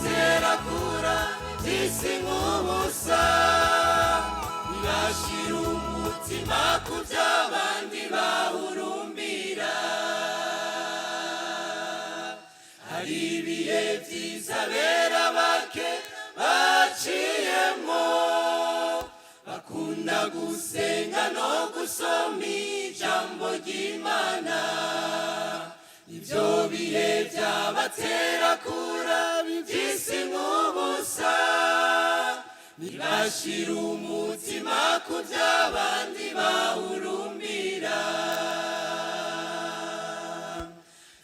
byabatera kura isi nk'ubusa, ntibashira umutima ku by'abandi bahurumbira. Hari ibihe byiza bera bake baciyemo, bakunda gusenga no gusoma ijambo ry'Imana. Ibyo bihe byabatera kuraba iby'isi nk'ubusa, ntibashira umutima ku by'abandi bahurumbira.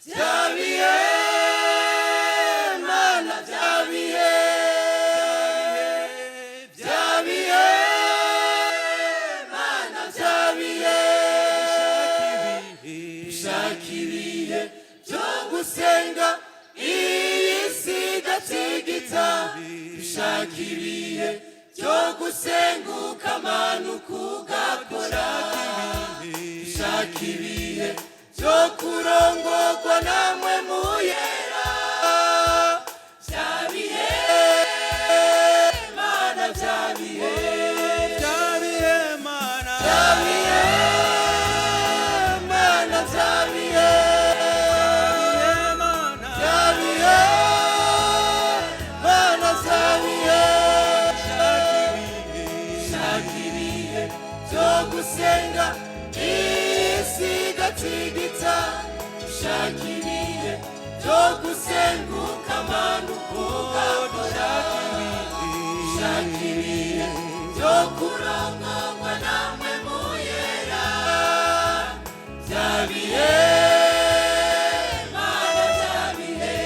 Bya bihe Mana, bya bihe, bya bihe Mana, bya bihe, ushaka ibihe byo gusenga iyi si igatigita, ushaka ibihe byo gusenga ukamanuka ugakora, ushaka ibihe byo kurongorwa namwe muyera. Bya bihe Mana, bya bihe, bya bihe Mana, bya bihe Mana, bya bihe, bya bihe Mana, bya bihe, ushaka ibihe byo gusenga isi igatigita, ushaka ibihe byo gusenga ukamanuka ugakora, ushaka ibihe byo kurongorwa namwe muyera. Bya bihe Mana, bya bihe.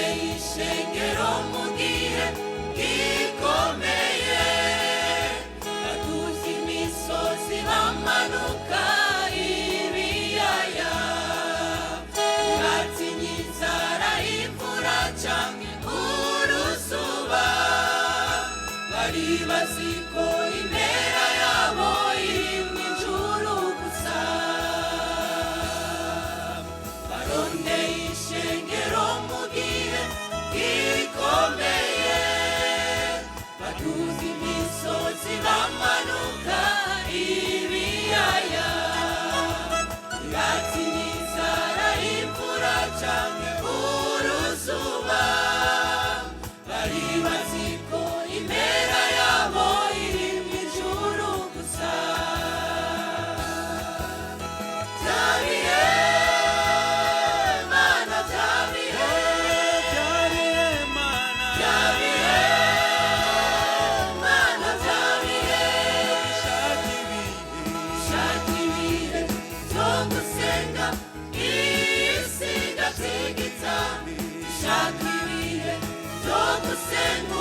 Ishengero mu gihe gikomeye, baduza imisozi bamanuka ibiyaya, batinya inzara, imvura canke uruzuba, bari bazi ko impera yabo iri mw'ijuru gusa. Barondeye ishengero mu gihe gikomeye, baduza imisozi bamanuka ibiyaya, batinya inzara, imvura canke uruzuba, bari bazi ko impera yabo iri mw'ijuru gusa. Bya bihe Mana, bya bihe, bya bihe Mana, bya bihe Mana, bya bihe, ushaka ibihe byo gusenga isi igatigita, ushaka ibihe byo gusenga